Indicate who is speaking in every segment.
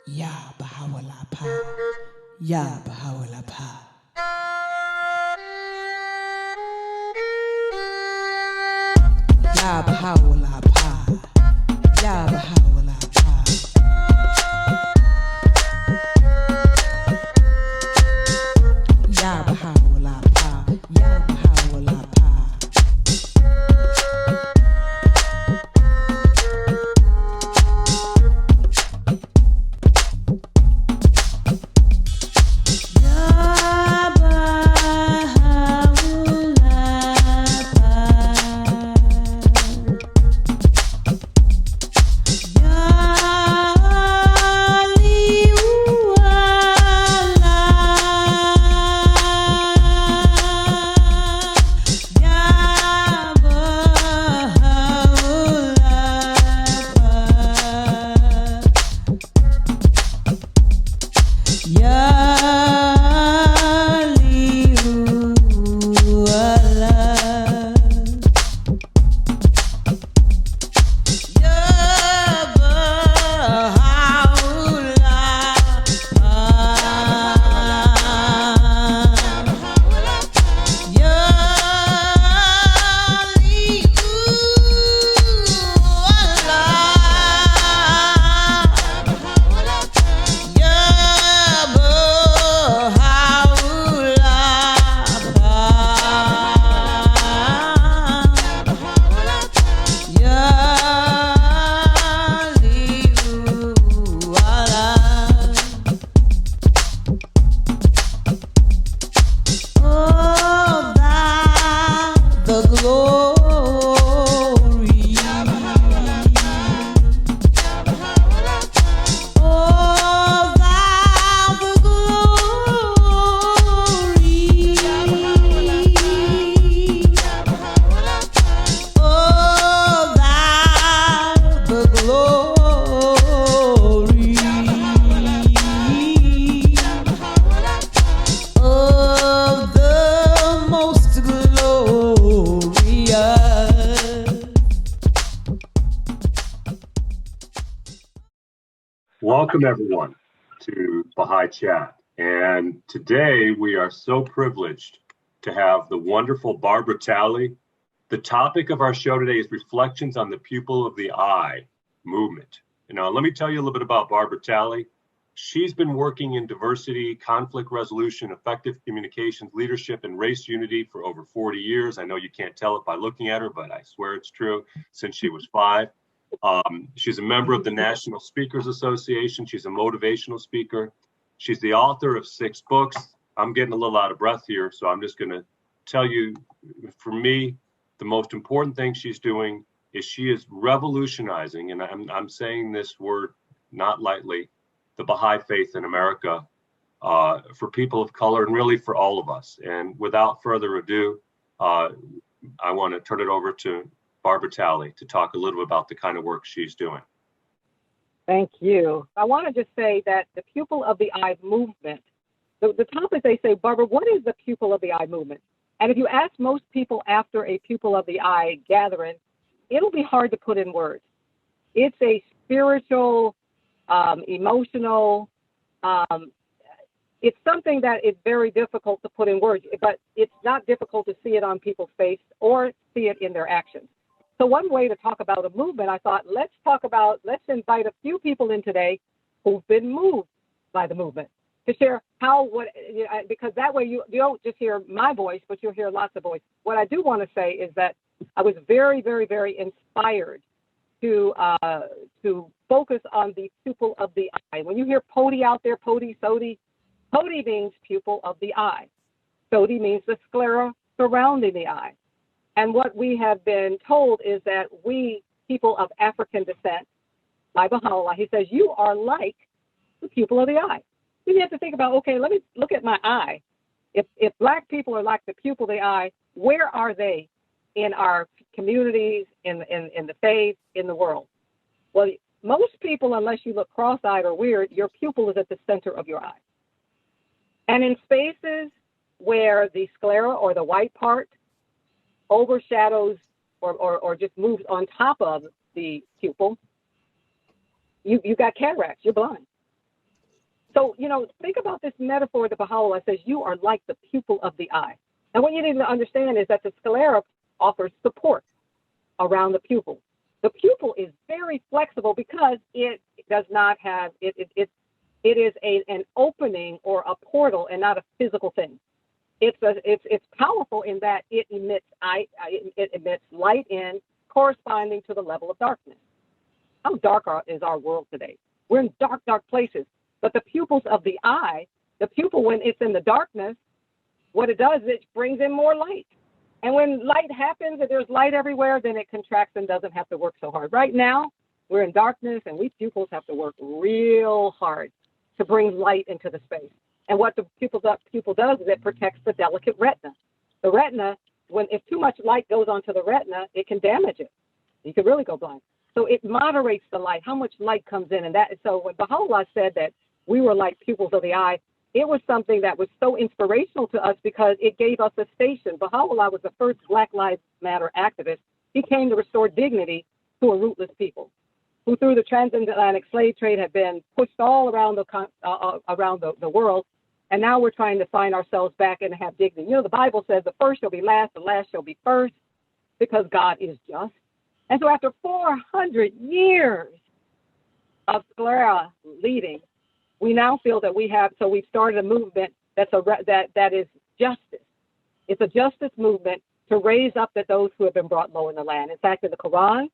Speaker 1: Ya Baha'u'llah Pa. Ya Baha'u'llah Pa. Ya Baha'u'llah Pa. Ya Baha'u'llah Pa. Ya Baha'u'llah Pa. Ya Baha'u'llah Pa.
Speaker 2: Welcome everyone to Baha'i Chat, and today we are so privileged to have the wonderful Barbara Talley. The topic of our show today is reflections on the pupil of the eye movement. Now, let me tell you a little bit about Barbara Talley. She's been working in diversity, conflict resolution, effective communications, leadership, and race unity for over 40 years. I know you can't tell it by looking at her, but I swear it's true, since she was 5. She's a member of the National Speakers Association. She's a motivational speaker. She's the author of 6 books. I'm getting a little out of breath here, so I'm just going to tell you, for me, the most important thing she's doing is she is revolutionizing, and I'm saying this word not lightly, the Baha'i faith in America for people of color and really for all of us. And without further ado, I want to turn it over to Barbara Talley to talk a little bit about the kind of work she's doing.
Speaker 3: Thank you. I want to just say that the pupil of the eye movement, the topic they say, Barbara, what is the pupil of the eye movement? And if you ask most people after a pupil of the eye gathering, it'll be hard to put in words. It's a spiritual, emotional, it's something that is very difficult to put in words, but it's not difficult to see it on people's face or see it in their actions. So one way to talk about a movement, I thought, let's invite a few people in today who've been moved by the movement to share because that way you don't just hear my voice, but you'll hear lots of voices. What I do want to say is that I was very, very, very inspired to focus on the pupil of the eye. When you hear Podi out there, Podi, Sodi, Podi means pupil of the eye. Sodi means the sclera surrounding the eye. And what we have been told is that we, people of African descent, by Baha'u'llah, he says, you are like the pupil of the eye. You have to think about, okay, let me look at my eye. If Black people are like the pupil of the eye, where are they in our communities, in the faith, in the world? Well, most people, unless you look cross-eyed or weird, your pupil is at the center of your eye. And in spaces where the sclera or the white part overshadows or just moves on top of the pupil, you got cataracts, you're blind. So, think about this metaphor that Baha'u'llah says, you are like the pupil of the eye. And what you need to understand is that the sclera offers support around the pupil. The pupil is very flexible because it does not have, it is an opening or a portal and not a physical thing. It's powerful in that it emits light in corresponding to the level of darkness. How dark is our world today? We're in dark, dark places. But the pupils of the eye, the pupil, when it's in the darkness, what it does is it brings in more light. And when light happens and there's light everywhere, then it contracts and doesn't have to work so hard. Right now, we're in darkness, and we pupils have to work real hard to bring light into the space. And what the pupil does is it protects the delicate retina. The retina, if too much light goes onto the retina, it can damage it. You can really go blind. So it moderates the light, how much light comes in. And so when Baha'u'llah said that we were like pupils of the eye, it was something that was so inspirational to us because it gave us a station. Baha'u'llah was the first Black Lives Matter activist. He came to restore dignity to a rootless people who, through the transatlantic slave trade, had been pushed all around the world. And now we're trying to find ourselves back and have dignity. The Bible says the first shall be last, the last shall be first, because God is just. And so after 400 years of sclera leading, we now feel that we've started a movement that is justice. It's a justice movement to raise up those who have been brought low in the land. In fact, in the Quran,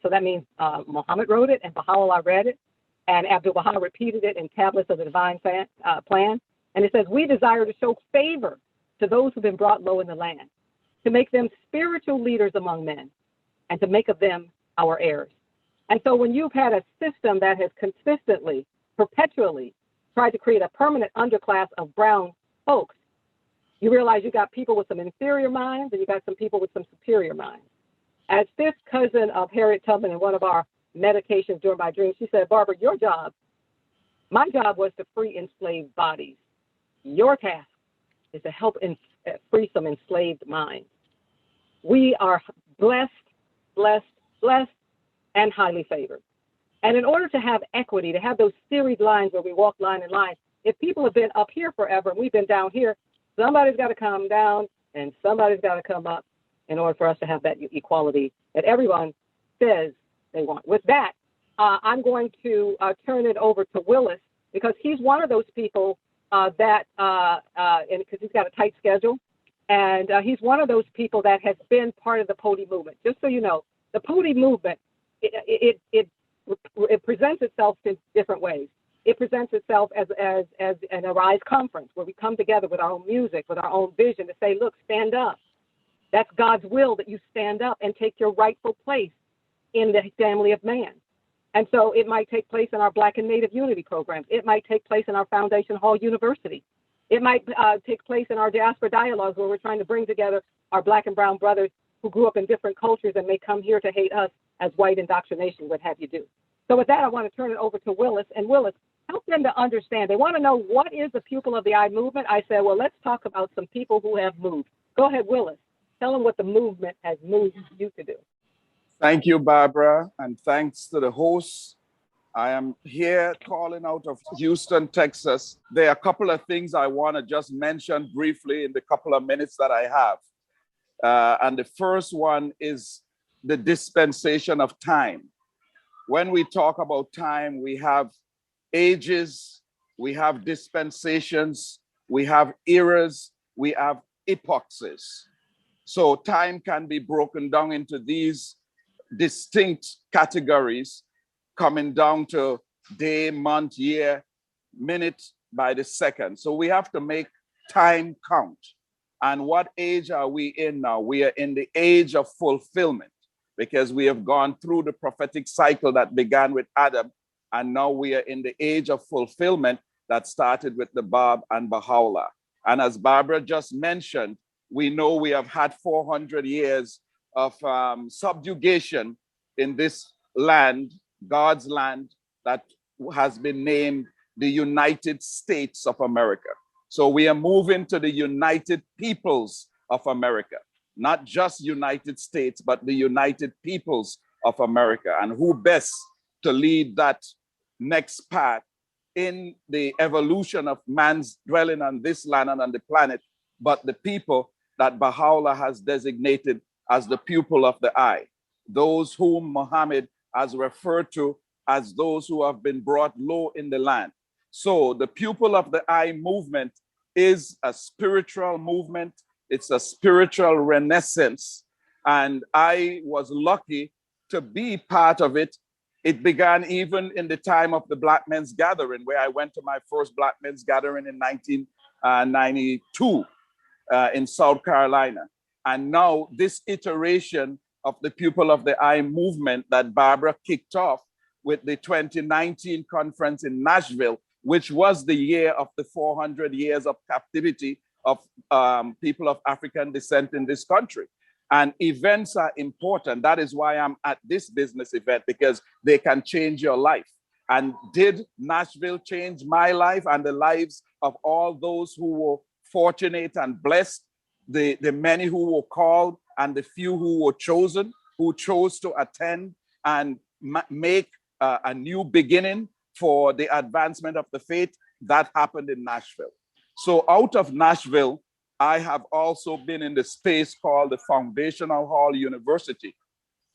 Speaker 3: so that means Muhammad wrote it and Baha'u'llah read it, and Abdul-Baha repeated it in Tablets of the Divine Plan. And it says, we desire to show favor to those who've been brought low in the land, to make them spiritual leaders among men, and to make of them our heirs. And so when you've had a system that has consistently, perpetually tried to create a permanent underclass of brown folks, you realize you got people with some inferior minds and you got some people with some superior minds. As fifth cousin of Harriet Tubman in one of our meditations during my dreams, she said, Barbara, my job was to free enslaved bodies. Your task is to help free some enslaved minds. We are blessed, and highly favored. And in order to have equity, to have those serried lines where we walk line in line, if people have been up here forever and we've been down here, somebody's got to come down and somebody's got to come up in order for us to have that equality that everyone says they want. With that, I'm going to turn it over to Willis, because he's one of those people because he's got a tight schedule, and he's one of those people that has been part of the PODI movement. Just so you know, the PODI movement, it presents itself in different ways. It presents itself as an Arise conference where we come together with our own music, with our own vision to say, look, stand up. That's God's will that you stand up and take your rightful place in the family of man. And so it might take place in our Black and Native Unity programs. It might take place in our Foundation Hall University. It might take place in our diaspora dialogues where we're trying to bring together our Black and brown brothers who grew up in different cultures and may come here to hate us as white indoctrination would have you do. So with that, I want to turn it over to Willis. And Willis, help them to understand. They want to know, what is the Pupil of the Eye movement? I said, well, let's talk about some people who have moved. Go ahead, Willis. Tell them what the movement has moved you to do.
Speaker 4: Thank you, Barbara, and thanks to the hosts. I am here calling out of Houston, Texas. There are a couple of things I want to just mention briefly in the couple of minutes that I have. And the first one is the dispensation of time. When we talk about time, we have ages, we have dispensations, we have eras, we have epochs. So time can be broken down into these distinct categories, coming down to day, month, year, minute by the second. So we have to make time count. And what age are we in now? We are in the age of fulfillment, because we have gone through the prophetic cycle that began with Adam, and now we are in the age of fulfillment that started with the Bab and Baha'u'llah. And as Barbara just mentioned, we know we have had 400 years of subjugation in this land, God's land, that has been named the United States of America. So we are moving to the United Peoples of America, not just United States, but the United Peoples of America. And who best to lead that next path in the evolution of man's dwelling on this land and on the planet, but the people that Baha'u'llah has designated as the pupil of the eye, those whom Muhammad has referred to as those who have been brought low in the land. So the pupil of the eye movement is a spiritual movement. It's a spiritual renaissance. And I was lucky to be part of it. It began even in the time of the Black Men's Gathering, where I went to my first Black Men's Gathering in 1992 in South Carolina. And now this iteration of the Pupil of the Eye movement that Barbara kicked off with the 2019 conference in Nashville, which was the year of the 400 years of captivity of people of African descent in this country. And events are important. That is why I'm at this business event, because they can change your life. And did Nashville change my life and the lives of all those who were fortunate and blessed, the many who were called and the few who were chosen, who chose to attend and make a new beginning for the advancement of the faith? That happened in Nashville. So out of Nashville, I have also been in the space called the Foundational Hall University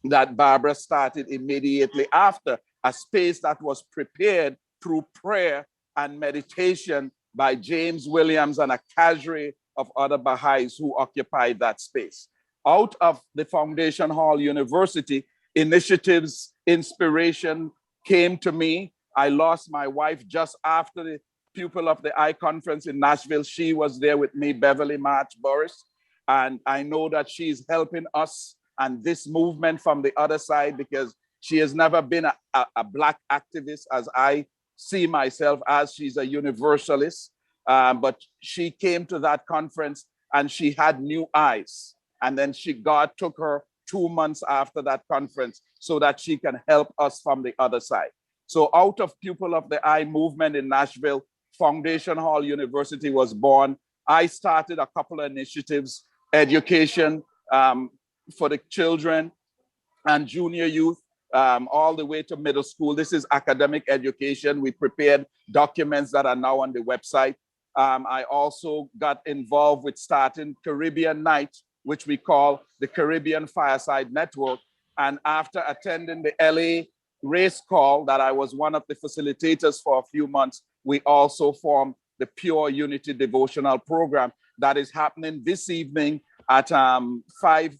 Speaker 4: that Barbara started immediately after, a space that was prepared through prayer and meditation by James Williams and a cadre of other Baha'is who occupied that space. Out of the Foundation Hall University, initiatives, inspiration came to me. I lost my wife just after the Pupil of the Eye conference in Nashville. She was there with me, Beverly March Burris. And I know that she's helping us and this movement from the other side, because she has never been a Black activist as I see myself as. She's a universalist. But she came to that conference and she had new eyes. And then God took her 2 months after that conference so that she can help us from the other side. So out of Pupil of the Eye movement in Nashville, Foundation Hall University was born. I started a couple of initiatives, education for the children and junior youth, all the way to middle school. This is academic education. We prepared documents that are now on the website. I also got involved with starting Caribbean Night, which we call the Caribbean Fireside Network. And after attending the LA race call that I was one of the facilitators for a few months, we also formed the Pure Unity Devotional Program that is happening this evening at 5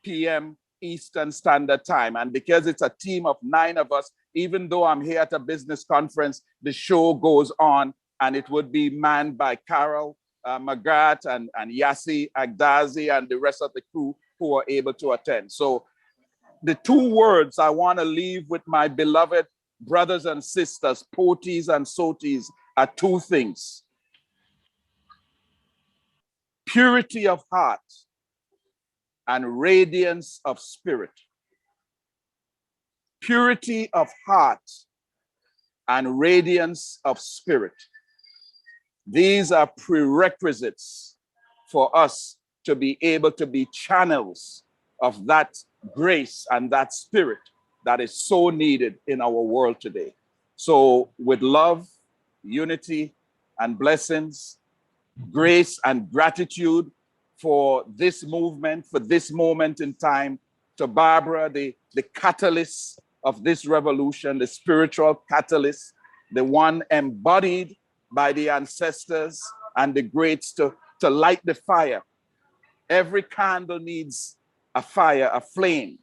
Speaker 4: p.m. Eastern Standard Time. And because it's a team of 9 of us, even though I'm here at a business conference, the show goes on, and it would be manned by Carol McGrath and Yassi Agdazi and the rest of the crew who are able to attend. So the 2 words I want to leave with my beloved brothers and sisters, Potis and Sotis, are 2 things: purity of heart and radiance of spirit. Purity of heart and radiance of spirit. These are prerequisites for us to be able to be channels of that grace and that spirit that is so needed in our world today. So with love, unity, and blessings, grace and gratitude for this movement, for this moment in time, to Barbara, the catalyst of this revolution, the spiritual catalyst, the one embodied by the ancestors and the greats to light the fire. Every candle needs a fire, a flame.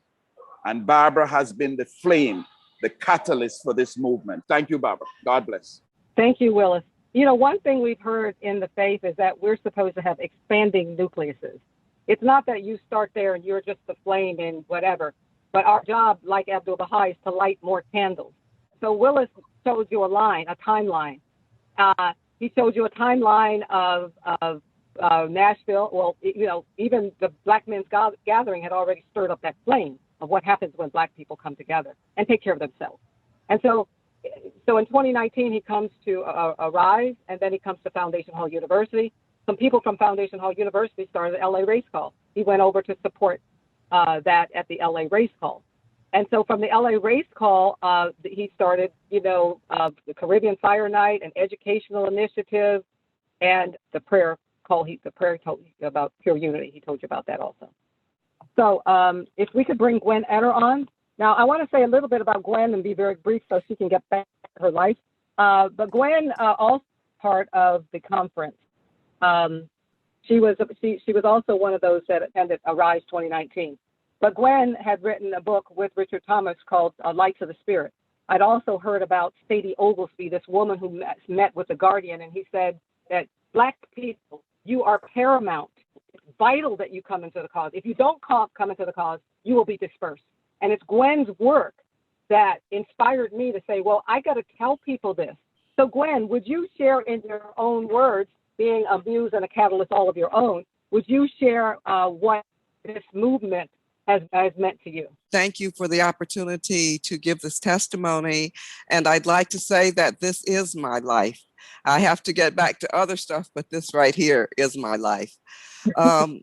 Speaker 4: And Barbara has been the flame, the catalyst for this movement. Thank you, Barbara. God bless.
Speaker 3: Thank you, Willis. You know, one thing we've heard in the faith is that we're supposed to have expanding nucleuses. It's not that you start there and you're just the flame and whatever, but our job, like Abdu'l-Baha, is to light more candles. So Willis showed you a timeline. He showed you a timeline of Nashville. Well, you know, even the Black Men's Gathering had already stirred up that flame of what happens when Black people come together and take care of themselves. And so in 2019, he comes to Arise, and then he comes to Foundation Hall University. Some people from Foundation Hall University started the LA Race Call. He went over to support that at the LA Race Call. And so from the LA Race Call, he started, the Caribbean Fire Night, an educational initiative, and the prayer call. The prayer told you about pure unity. He told you about that also. So if we could bring Gwen Etter on. Now, I want to say a little bit about Gwen and be very brief so she can get back to her life. But Gwen also part of the conference. She was also one of those that attended Arise 2019. But Gwen had written a book with Richard Thomas called Lights of the Spirit. I'd also heard about Sadie Oglesby, this woman who met with the Guardian, and he said that Black people, you are paramount. It's vital that you come into the cause. If you don't come into the cause, you will be dispersed. And it's Gwen's work that inspired me to say, well, I got to tell people this. So Gwen, would you share in your own words, being a muse and a catalyst all of your own, would you share what this movement has meant to you?
Speaker 5: Thank you for the opportunity to give this testimony. And I'd like to say that this is my life. I have to get back to other stuff, but this right here is my life. And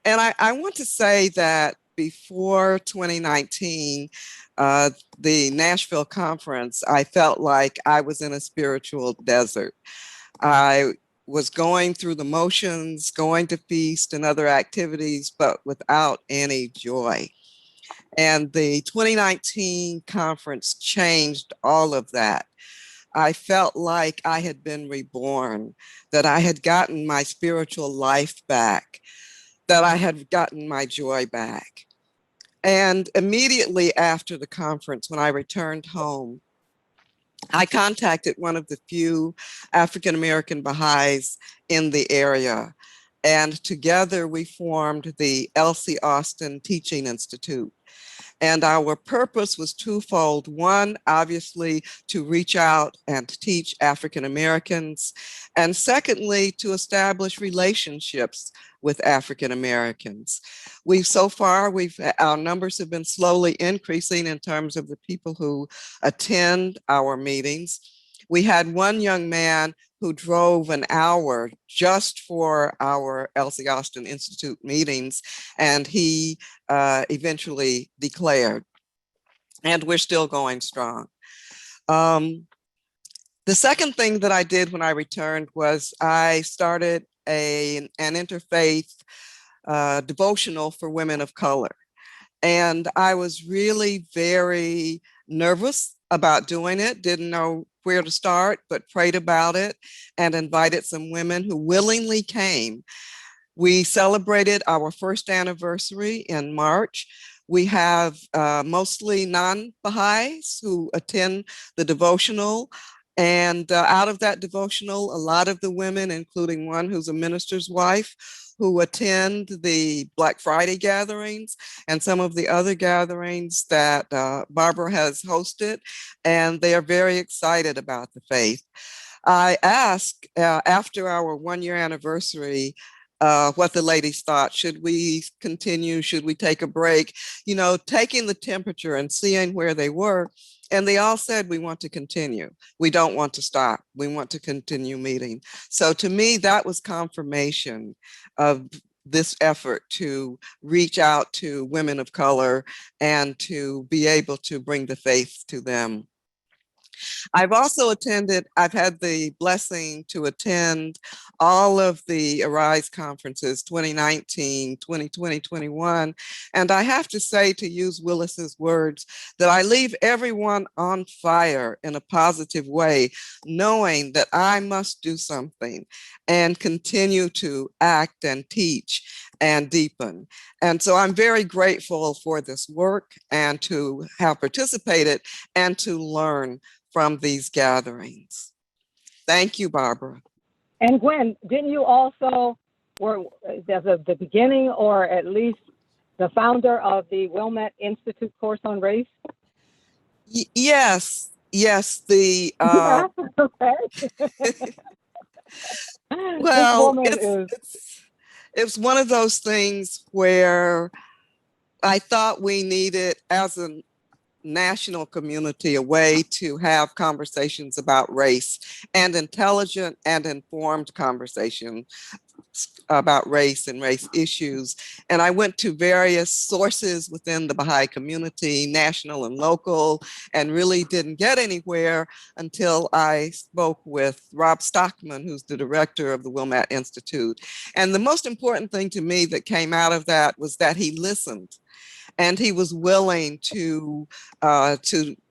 Speaker 5: I want to say that before 2019, the Nashville conference, I felt like I was in a spiritual desert. I was going through the motions, going to feast and other activities, but without any joy. And the 2019 conference changed all of that. I felt like I had been reborn, that I had gotten my spiritual life back, that I had gotten my joy back. And immediately after the conference, when I returned home, I contacted one of the few African-American Baha'is in the area, and together we formed the Elsie Austin Teaching Institute. And our purpose was twofold. One, obviously, to reach out and teach African Americans. And secondly, to establish relationships with African Americans. Our numbers have been slowly increasing in terms of the people who attend our meetings. We had one young man who drove an hour just for our Elsie Austin Institute meetings, and he eventually declared, and we're still going strong. The second thing that I did when I returned was I started an interfaith devotional for women of color. And I was really very nervous about doing it, didn't know where to start, but prayed about it and invited some women who willingly came. We celebrated our first anniversary in March. We have mostly non-Baha'is who attend the devotional. And out of that devotional, a lot of the women, including one who's a minister's wife, who attend the Black Friday gatherings and some of the other gatherings that Barbara has hosted, and they are very excited about the faith. I asked after our 1-year anniversary what the ladies thought. Should we continue? Should we take a break? You know, taking the temperature and seeing where they were. And they all said, we want to continue. We don't want to stop. We want to continue meeting. So to me, that was confirmation of this effort to reach out to women of color and to be able to bring the faith to them. I've had the blessing to attend all of the Arise conferences, 2019, 2020, 21. And I have to say, to use Willis's words, that I leave everyone on fire in a positive way, knowing that I must do something and continue to act and teach and deepen. And so I'm very grateful for this work and to have participated and to learn from these gatherings. Thank you, Barbara.
Speaker 3: And Gwen, didn't you also, as of the beginning, or at least the founder of the Wilmette Institute course on race?
Speaker 5: Yes. The
Speaker 3: Okay.
Speaker 5: Well, it's one of those things where I thought we needed, as a national community, a way to have conversations about race, and intelligent and informed conversation about race and race issues. And I went to various sources within the Baha'i community, national and local, and really didn't get anywhere until I spoke with Rob Stockman, who's the director of the Wilmette Institute. And the most important thing to me that came out of that was that he listened, and he was willing to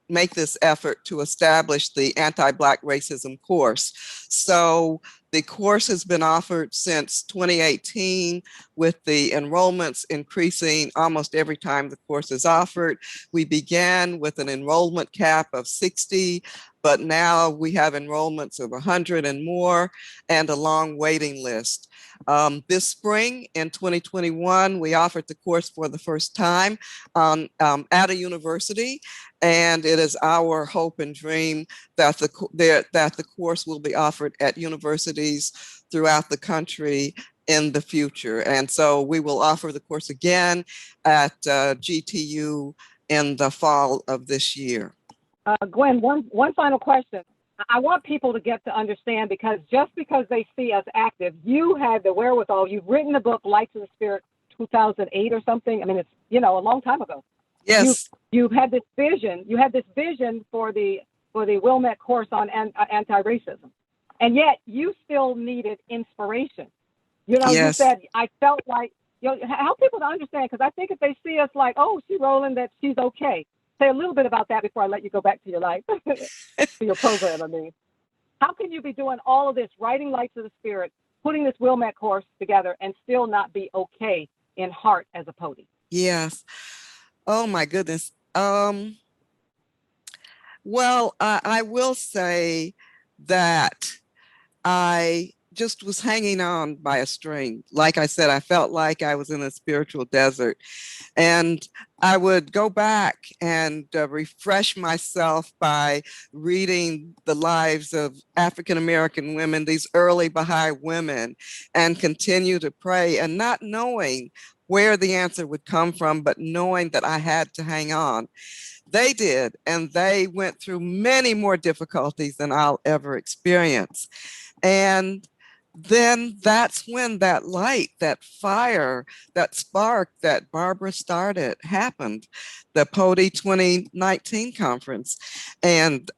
Speaker 5: make this effort to establish the anti-Black racism course. So the course has been offered since 2018, with the enrollments increasing almost every time the course is offered. We began with an enrollment cap of 60, but now we have enrollments of 100 and more, and a long waiting list. This spring in 2021, we offered the course for the first time at a university, and it is our hope and dream that the course will be offered at universities throughout the country in the future. And so we will offer the course again at GTU in the fall of this year.
Speaker 3: Gwen, one final question. I want people to get to understand, because just because they see us active, you had the wherewithal. You've written the book Lights of the Spirit 2008 or something. I mean, it's, a long time ago.
Speaker 5: Yes.
Speaker 3: You've had this vision. You had this vision for the Wilmette course on anti-racism, and yet you still needed inspiration.
Speaker 5: Yes.
Speaker 3: You said, I felt like, help people to understand, because I think if they see us like, oh, she's rolling, that she's okay. Say a little bit about that before I let you go back to your life, to your program, I mean. How can you be doing all of this, writing Lights of the Spirit, putting this Wilmette course together, and still not be okay in heart as a Pody?
Speaker 5: Yes. Oh, my goodness. Well, I will say that I just was hanging on by a string. Like I said, I felt like I was in a spiritual desert. And I would go back and refresh myself by reading the lives of African-American women, these early Baha'i women, and continue to pray, and not knowing where the answer would come from, but knowing that I had to hang on. They did, and they went through many more difficulties than I'll ever experience. And then that's when that light, that fire, that spark that Barbara started happened, the Pody 2019 conference. And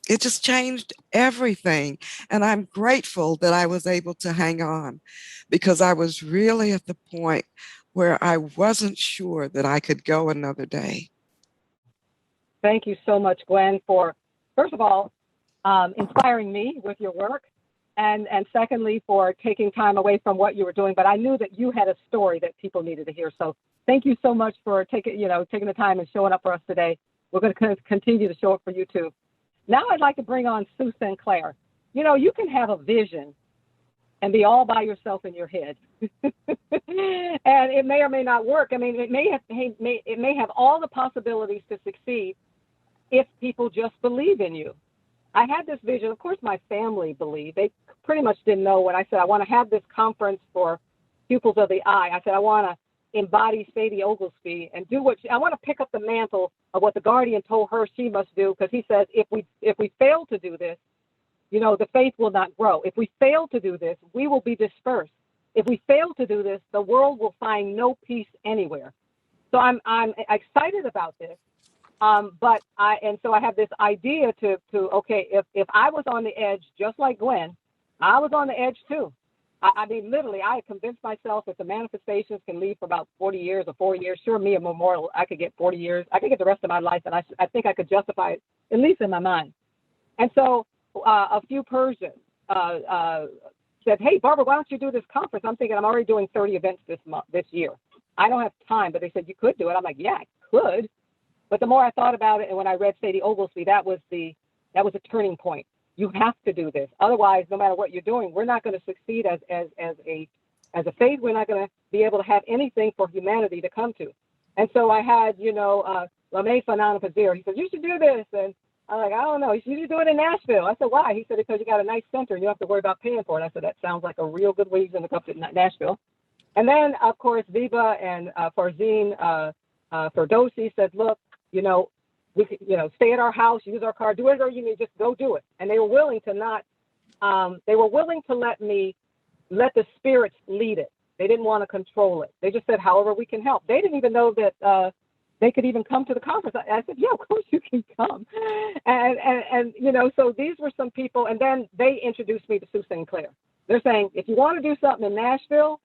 Speaker 5: it just changed everything. And I'm grateful that I was able to hang on, because I was really at the point where I wasn't sure that I could go another day.
Speaker 3: Thank you so much, Gwen, for, first of all, inspiring me with your work. And secondly, for taking time away from what you were doing. But I knew that you had a story that people needed to hear. So thank you so much for taking the time and showing up for us today. We're going to continue to show up for you too. Now I'd like to bring on Sue St Clair. You can have a vision and be all by yourself in your head. And it may or may not work. I mean, it may have all the possibilities to succeed if people just believe in you. I had this vision. Of course, my family believed. They pretty much didn't know when I said, I want to have this conference for pupils of the eye. I said, I want to embody Sadie Oglesby and do I want to pick up the mantle of what the guardian told her she must do, because he says, if we fail to do this, the faith will not grow. If we fail to do this, we will be dispersed. If we fail to do this, the world will find no peace anywhere. So I'm excited about this. So I have this idea to okay, if I was on the edge, just like Gwen, I was on the edge too. I mean, literally, I convinced myself that the manifestations can leave for about 40 years or 4 years. Sure, me, a memorial, I could get 40 years. I could get the rest of my life, and I think I could justify it, at least in my mind. And so a few Persians said, hey, Barbara, why don't you do this conference? I'm thinking I'm already doing 30 events this year. I don't have time, but they said, you could do it. I'm like, yeah, I could. But the more I thought about it, and when I read Sadie Oglesby, that was a turning point. You have to do this. Otherwise, no matter what you're doing, we're not going to succeed as a faith. We're not going to be able to have anything for humanity to come to. And so I had, Lamé Fanan Pazir. He said, you should do this. And I'm like, I don't know. You should do it in Nashville. I said, why? He said, because you got a nice center and you don't have to worry about paying for it. I said, that sounds like a real good reason to come to Nashville. And then, of course, Viva and Farzine Ferdowsi said, look, we could, stay at our house, use our car, do whatever you need, just go do it. And they were willing to let me let the spirits lead it. They didn't want to control it. They just said, however we can help. They didn't even know that they could even come to the conference. I said, yeah, of course you can come. And you know, so these were some people. And then they introduced me to Sue St. Clair. They're saying, if you want to do something in Nashville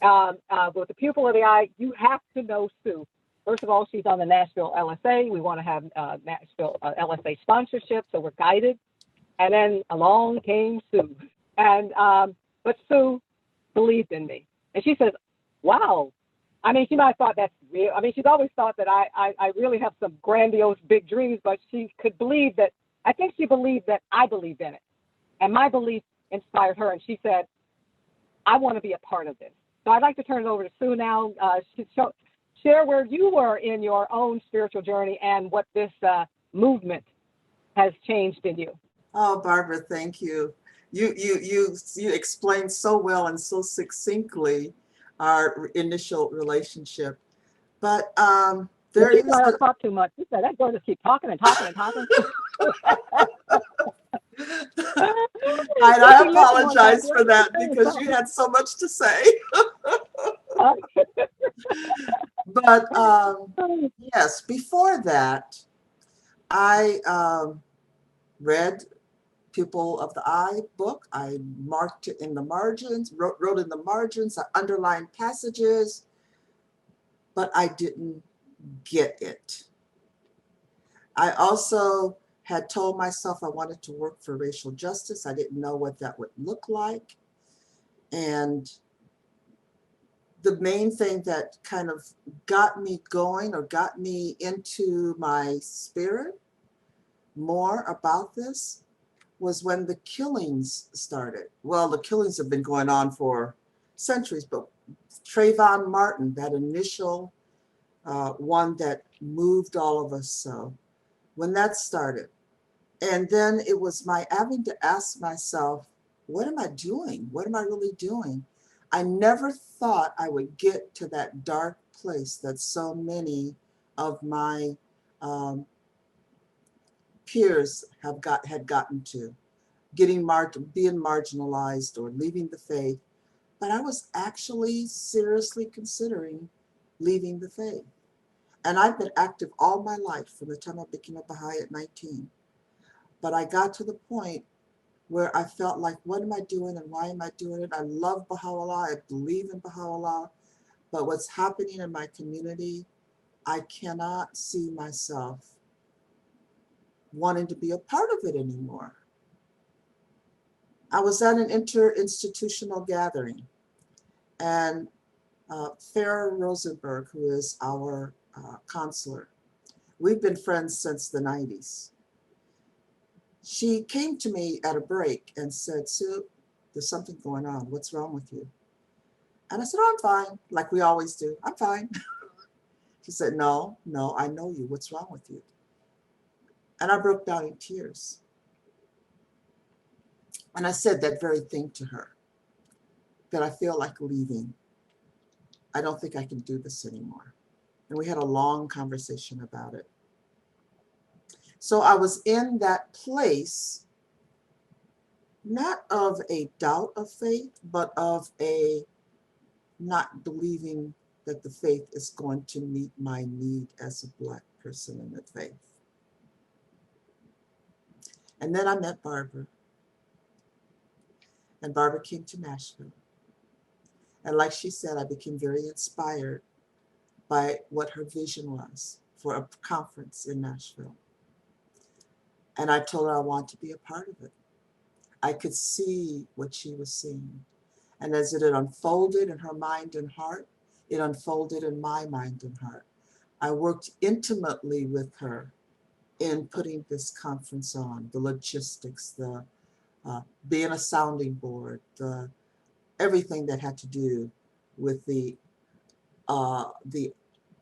Speaker 3: with the Pupil of the Eye, you have to know Sue. First of all, she's on the Nashville LSA. We want to have Nashville LSA sponsorship, so we're guided. And then along came Sue. And but Sue believed in me. And she says, wow. I mean, she might have thought that's real. I mean, she's always thought that I really have some grandiose big dreams, but she could believe that, I think she believed that I believed in it. And my belief inspired her. And she said, I want to be a part of this. So I'd like to turn it over to Sue now. Share where you were in your own spiritual journey and what this movement has changed in you.
Speaker 6: Oh, Barbara, thank you. You explained so well and so succinctly our initial relationship. But there is.
Speaker 3: I don't talk too much. You said that girl just keep talking and talking and talking.
Speaker 6: I apologize for that because you had so much to say. But yes, before that, I read Pupil of the Eye book. I marked it in the margins, wrote in the margins, I underlined passages, but I didn't get it. I also had told myself I wanted to work for racial justice. I didn't know what that would look like. And the main thing that kind of got me going or got me into my spirit more about this was when the killings started. Well, the killings have been going on for centuries, but Trayvon Martin, that initial one that moved all of us so, when that started. And then it was my having to ask myself, what am I doing? What am I really doing? I never thought I would get to that dark place that so many of my peers had gotten to, being marginalized or leaving the faith. But I was actually seriously considering leaving the faith. And I've been active all my life from the time I became a Baha'i at 19. But I got to the point where I felt like, what am I doing and why am I doing it? I love Baha'u'llah, I believe in Baha'u'llah, but what's happening in my community, I cannot see myself wanting to be a part of it anymore. I was at an interinstitutional gathering, and Farah Rosenberg, who is our counselor, we've been friends since the 90s. She came to me at a break and said, Sue, there's something going on. What's wrong with you? And I said, oh, I'm fine, like we always do. I'm fine. She said, no, I know you. What's wrong with you? And I broke down in tears. And I said that very thing to her, that I feel like leaving. I don't think I can do this anymore. And we had a long conversation about it. So I was in that place, not of a doubt of faith, but of a not believing that the faith is going to meet my need as a Black person in the faith. And then I met Barbara. And Barbara came to Nashville. And like she said, I became very inspired by what her vision was for a conference in Nashville. And I told her I want to be a part of it. I could see what she was seeing. And as it had unfolded in her mind and heart, it unfolded in my mind and heart. I worked intimately with her in putting this conference on, the logistics, the being a sounding board, everything that had to do with the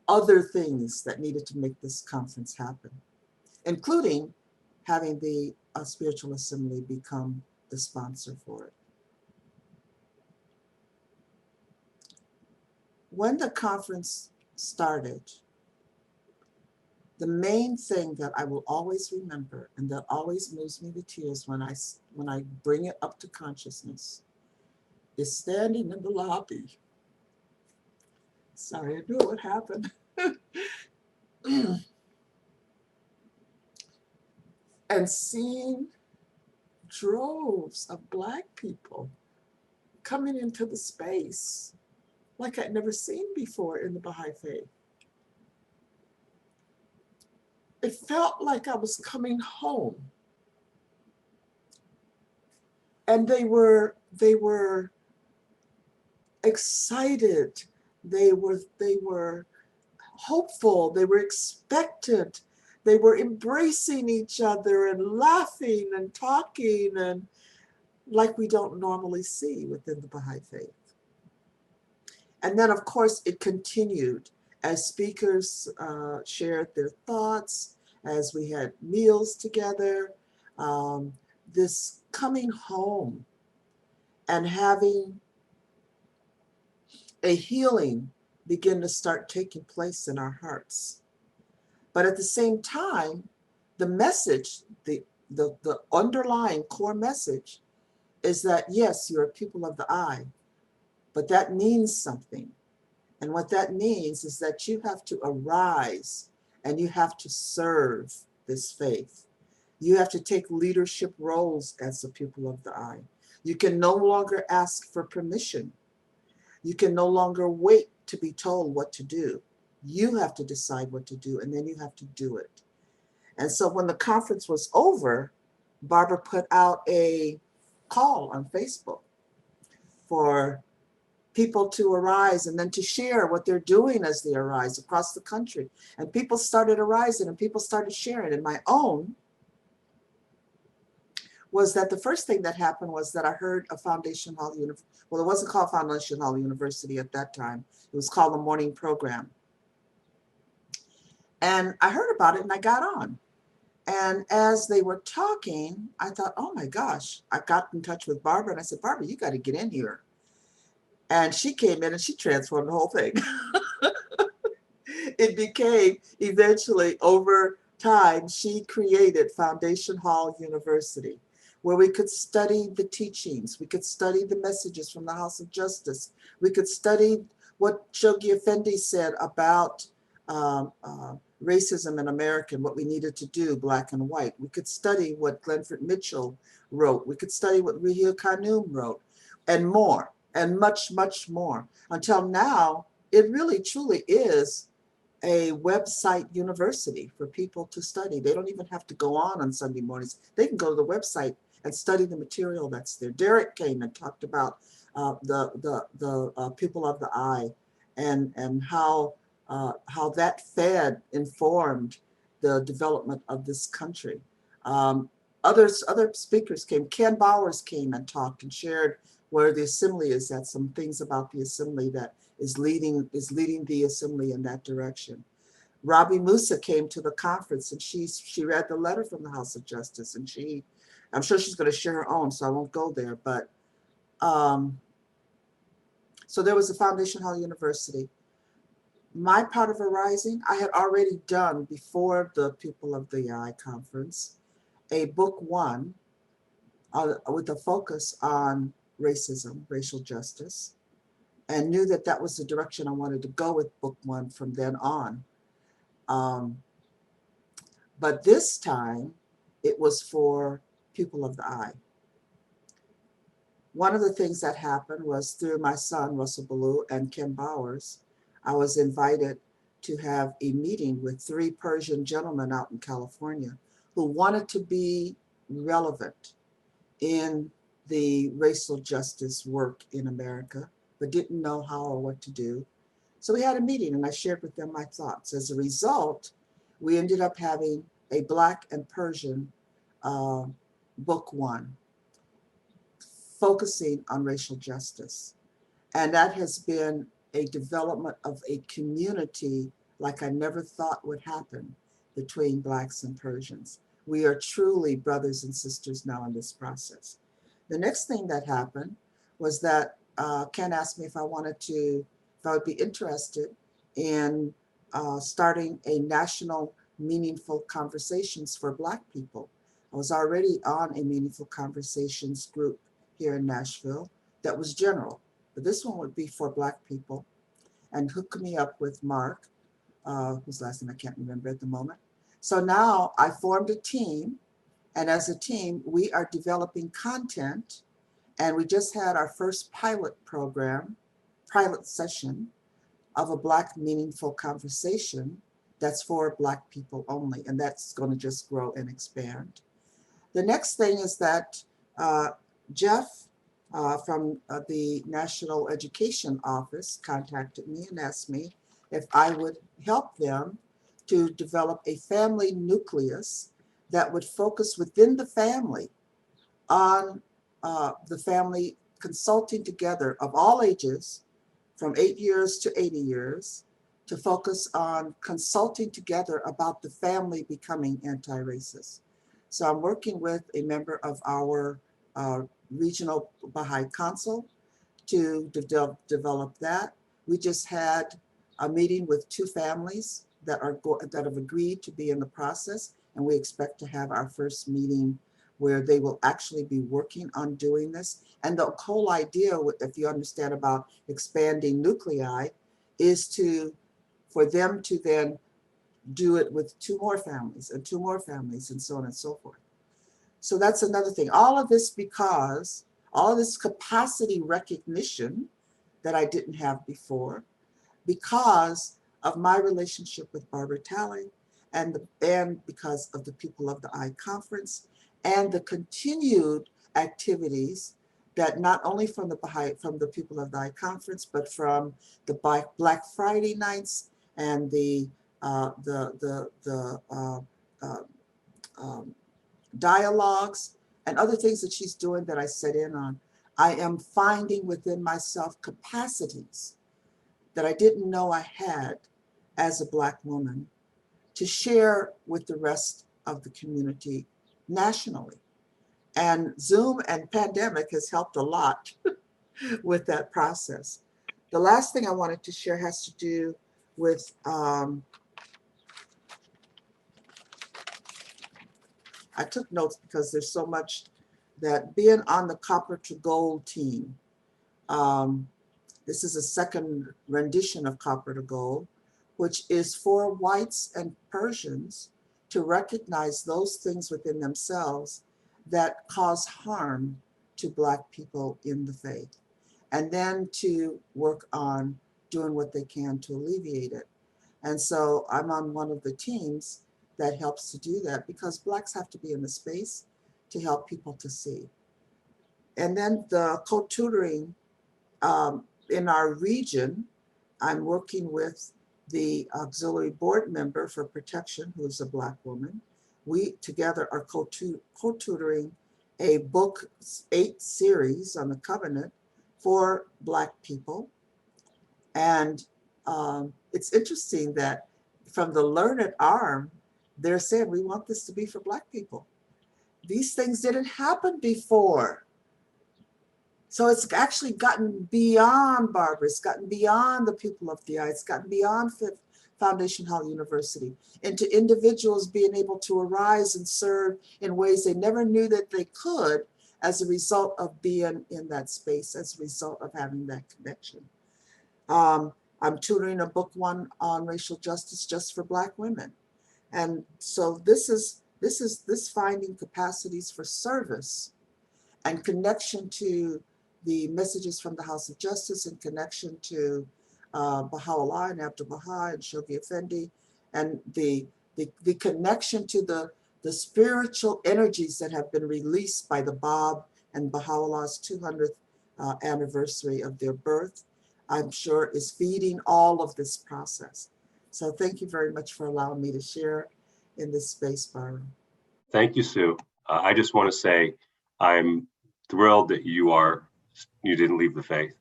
Speaker 6: other things that needed to make this conference happen, including having the Spiritual Assembly become the sponsor for it. When the conference started, the main thing that I will always remember and that always moves me to tears when I bring it up to consciousness is standing in the lobby. Sorry, I knew what happened. And seeing droves of Black people coming into the space like I'd never seen before in the Baha'i faith. It felt like I was coming home. And they were excited. They were hopeful. They were expectant. They were embracing each other and laughing and talking, and like we don't normally see within the Baha'i faith. And then, of course, it continued as speakers shared their thoughts, as we had meals together, this coming home and having a healing begin to start taking place in our hearts. But at the same time, the message, the underlying core message is that, yes, you're a people of the eye, but that means something. And what that means is that you have to arise and you have to serve this faith. You have to take leadership roles as a people of the eye. You can no longer ask for permission. You can no longer wait to be told what to do. You have to decide what to do, and then you have to do it. And so when the conference was over, Barbara put out a call on Facebook for people to arise and then to share what they're doing as they arise across the country. And people started arising and people started sharing. And my own was that the first thing that happened was that I heard a Foundation Hall University. Well, it wasn't called Foundation Hall University at that time. It was called the Morning Program. And I heard about it and I got on. And as they were talking, I thought, oh my gosh, I got in touch with Barbara and I said, Barbara, you got to get in here. And she came in and she transformed the whole thing. It became eventually, over time, she created Foundation Hall University, where we could study the teachings, we could study the messages from the House of Justice, we could study what Shoghi Effendi said about racism in America and what we needed to do, Black and white. We could study what Glenford Mitchell wrote. We could study what Rahil Khanum wrote, and more, and much, much more. Until now, it really, truly is a website university for people to study. They don't even have to go on Sunday mornings. They can go to the website and study the material that's there. Derik came and talked about the people of the eye and how that informed the development of this country. Other speakers came. Ken Bowers came and talked and shared where the assembly is at, some things about the assembly that is leading the assembly in that direction. Rabi Musa came to the conference and she read the letter from the House of Justice, and I'm sure she's going to share her own, so I won't go there. But so there was a Foundation Hall University. My part of Arising, I had already done before the People of the Eye conference, a book 1 with a focus on racism, racial justice, and knew that that was the direction I wanted to go with book 1 from then on. But this time, it was for People of the Eye. One of the things that happened was through my son, Russell Ballew, and Ken Bowers, I was invited to have a meeting with 3 Persian gentlemen out in California who wanted to be relevant in the racial justice work in America, but didn't know how or what to do. So we had a meeting and I shared with them my thoughts. As a result, we ended up having a Black and Persian book 1, focusing on racial justice. And that has been a development of a community like I never thought would happen between Blacks and Persians. We are truly brothers and sisters now in this process. The next thing that happened was that Ken asked me if I would be interested in starting a national Meaningful Conversations for Black people. I was already on a Meaningful Conversations group here in Nashville that was general, but this one would be for Black people, and hooked me up with Mark, whose last name I can't remember at the moment. So now I formed a team, and as a team, we are developing content, and we just had our first pilot session of a Black meaningful conversation that's for Black people only, and that's going to just grow and expand. The next thing is that Jeff from the National Education Office contacted me and asked me if I would help them to develop a family nucleus that would focus within the family on the family consulting together of all ages, from 8 years to 80 years, to focus on consulting together about the family becoming anti-racist. So I'm working with a member of our regional Baha'i Council to develop that. We just had a meeting with 2 families that have agreed to be in the process, and we expect to have our first meeting where they will actually be working on doing this. And the whole idea, if you understand about expanding nuclei, is for them to then do it with 2 more families and 2 more families and so on and so forth. So that's another thing. All of this because all of this capacity recognition that I didn't have before, because of my relationship with Barbara Talley, and because of the Pupil of the Eye Conference, and the continued activities that not only from the Pupil of the Eye Conference, but from the Black Friday nights and the dialogues and other things that she's doing that I set in on. I am finding within myself capacities that I didn't know I had as a Black woman to share with the rest of the community nationally. And Zoom and pandemic has helped a lot with that process. The last thing I wanted to share has to do with I took notes because there's so much that being on the Copper to Gold team. This is a second rendition of Copper to Gold, which is for whites and Persians to recognize those things within themselves that cause harm to Black people in the faith, and then to work on doing what they can to alleviate it. And so I'm on one of the teams that helps to do that, because Blacks have to be in the space to help people to see. And then the co-tutoring in our region, I'm working with the auxiliary board member for protection, who is a Black woman. We together are co-tutoring a book 8 series on the covenant for Black people. And it's interesting that from the learned arm, they're saying, we want this to be for Black people. These things didn't happen before. So it's actually gotten beyond Barbara, it's gotten beyond the Pupil of the Eye, it's gotten beyond Foundation Hall University, into individuals being able to arise and serve in ways they never knew that they could as a result of being in that space, as a result of having that connection. I'm tutoring a book 1 on racial justice just for Black women. And so this finding capacities for service and connection to the messages from the House of Justice, and connection to Baha'u'llah and Abdu'l-Baha and Shoghi Effendi, and the connection to the spiritual energies that have been released by the Bab and Baha'u'llah's 200th anniversary of their birth, I'm sure is feeding all of this process. So thank you very much for allowing me to share in this space, Barbara.
Speaker 2: Thank you, Sue. I just want to say I'm thrilled that you didn't leave the faith.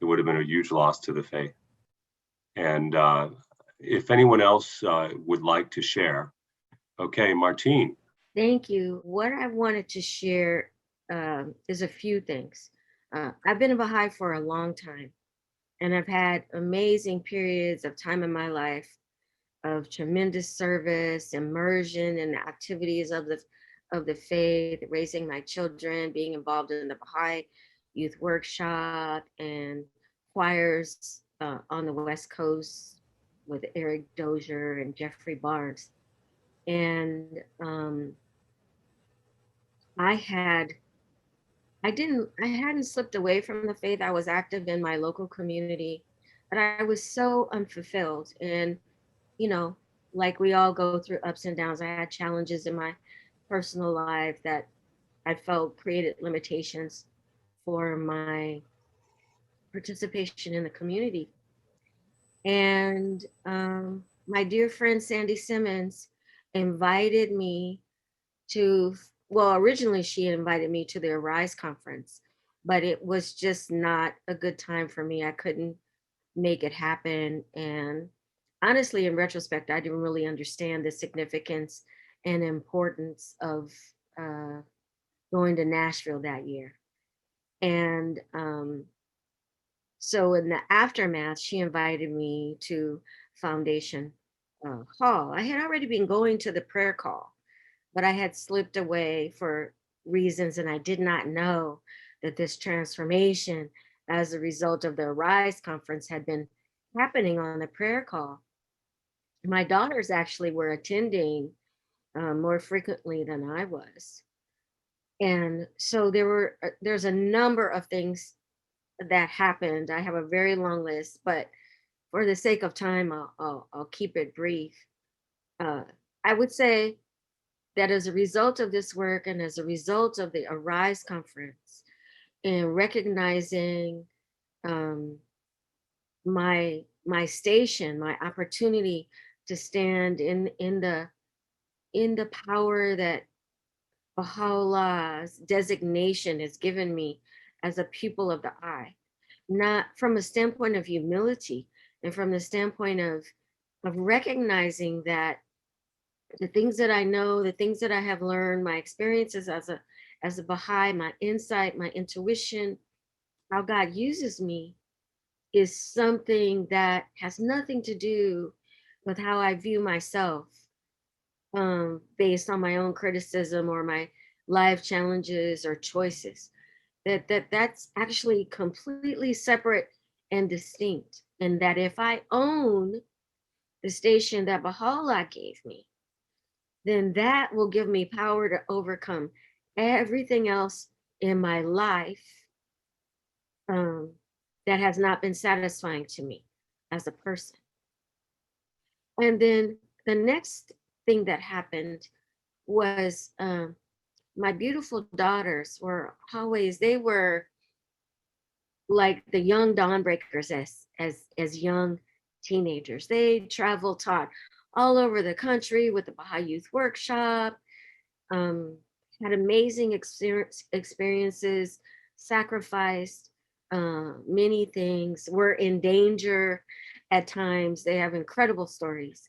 Speaker 2: It would have been a huge loss to the faith. And if anyone else would like to share, okay, Martine.
Speaker 7: Thank you. What I wanted to share is a few things. I've been a Baha'i for a long time, and I've had amazing periods of time in my life of tremendous service, immersion in the activities of the faith, raising my children, being involved in the Baha'i youth workshop and choirs on the West Coast with Eric Dozier and Jeffrey Barnes. And I hadn't slipped away from the faith. I was active in my local community, but I was so unfulfilled. And, you know, like we all go through ups and downs, I had challenges in my personal life that I felt created limitations for my participation in the community. And my dear friend Sandy Simmons invited me to, well, originally she invited me to the Arise conference, but it was just not a good time for me. I couldn't make it happen. And honestly, in retrospect, I didn't really understand the significance and importance of going to Nashville that year. And so in the aftermath, she invited me to Foundation Hall. I had already been going to the prayer call, but I had slipped away for reasons, and I did not know that this transformation as a result of the Arise conference had been happening on the prayer call. My daughters actually were attending more frequently than I was. And so there's a number of things that happened. I have a very long list, but for the sake of time, I'll keep it brief. I would say that as a result of this work and as a result of the Arise conference and recognizing my station, my opportunity to stand in the power that Baha'u'llah's designation has given me as a pupil of the eye, not from a standpoint of humility and from the standpoint of recognizing that the things that I know, the things that I have learned, my experiences as a Baha'i, my insight, my intuition, how God uses me is something that has nothing to do with how I view myself based on my own criticism or my life challenges or choices. That's actually completely separate and distinct. And that if I own the station that Baha'u'llah gave me, then that will give me power to overcome everything else in my life that has not been satisfying to me as a person. And then the next thing that happened was my beautiful daughters were always, they were like the young dawnbreakers as young teenagers. They traveled, taught all over the country with the Baha'i Youth Workshop, had amazing experiences, sacrificed many things, were in danger at times. They have incredible stories.